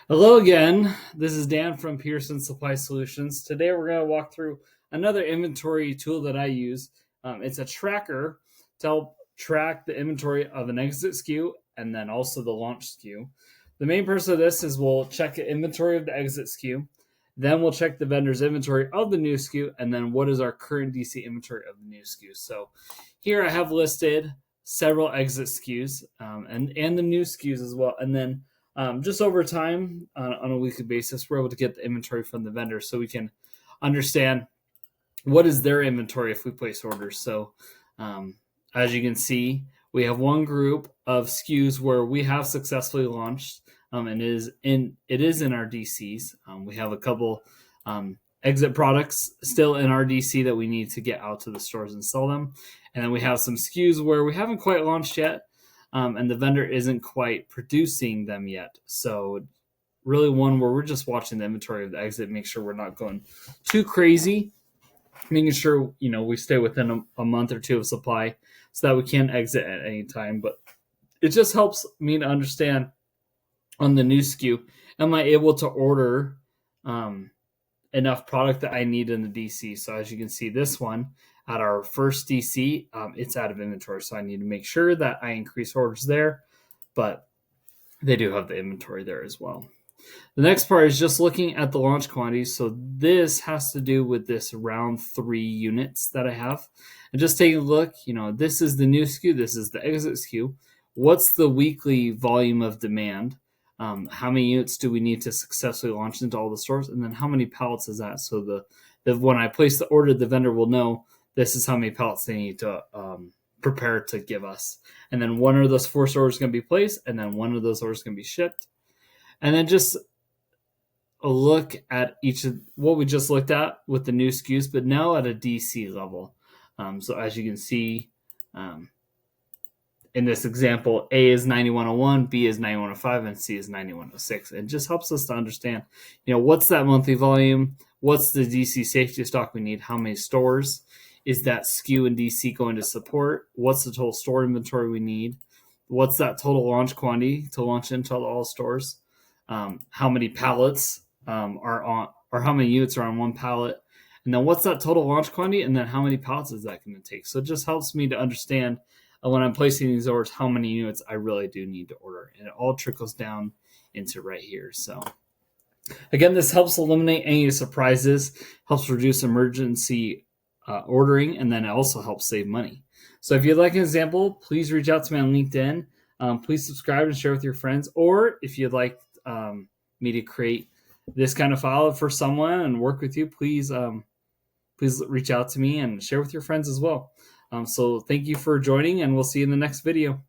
Hello again. This is Dan from Pearson Supply Solutions. Today we're going to walk through another inventory tool that I use. It's a tracker to help track the inventory of an exit SKU and then also the launch SKU. The main purpose of this is we'll check the inventory of the exit SKU, then we'll check the vendor's inventory of the new SKU, and then what is our current DC inventory of the new SKU. So here I have listed several exit SKUs and the new SKUs as well, and then just over time on a weekly basis, we're able to get the inventory from the vendor so we can understand what is their inventory if we place orders. So as you can see, we have one group of SKUs where we have successfully launched and it is in our DCs. We have a couple exit products still in our DC that we need to get out to the stores and sell them. And then we have some SKUs where we haven't quite launched yet, and the vendor isn't quite producing them yet. So really one where we're just watching the inventory of the exit, make sure we're not going too crazy, making sure, we stay within a month or two of supply so that we can exit at any time. But it just helps me to understand on the new SKU, am I able to order enough product that I need in the DC? So as you can see, this one at our first DC, it's out of inventory. So I need to make sure that I increase orders there, but they do have the inventory there as well. The next part is just looking at the launch quantities. So this has to do with this round 3 units that I have. And just taking a look, this is the new SKU, this is the exit SKU. What's the weekly volume of demand? How many units do we need to successfully launch into all the stores? And then how many pallets is that? So the when I place the order, the vendor will know this is how many pallets they need to prepare to give us. And then one of those 4 orders is going to be placed, and then one of those orders is going to be shipped. And then just a look at each of what we just looked at with the new SKUs, but now at a DC level. So as you can see, in this example, A is 9101, B is 9105, and C is 9106. It just helps us to understand, what's that monthly volume? What's the DC safety stock we need? How many stores is that SKU and DC going to support? What's the total store inventory we need? What's that total launch quantity to launch into all stores? How many pallets are on, or how many units are on one pallet? And then what's that total launch quantity? And then how many pallets is that going to take? So it just helps me to understand when I'm placing these orders, how many units I really do need to order. And it all trickles down into right here. So again, this helps eliminate any surprises, helps reduce emergency ordering, and then it also helps save money. So if you'd like an example, please reach out to me on LinkedIn. Please subscribe and share with your friends. Or if you'd like me to create this kind of file for someone and work with you, please reach out to me and share with your friends as well. So thank you for joining, and we'll see you in the next video.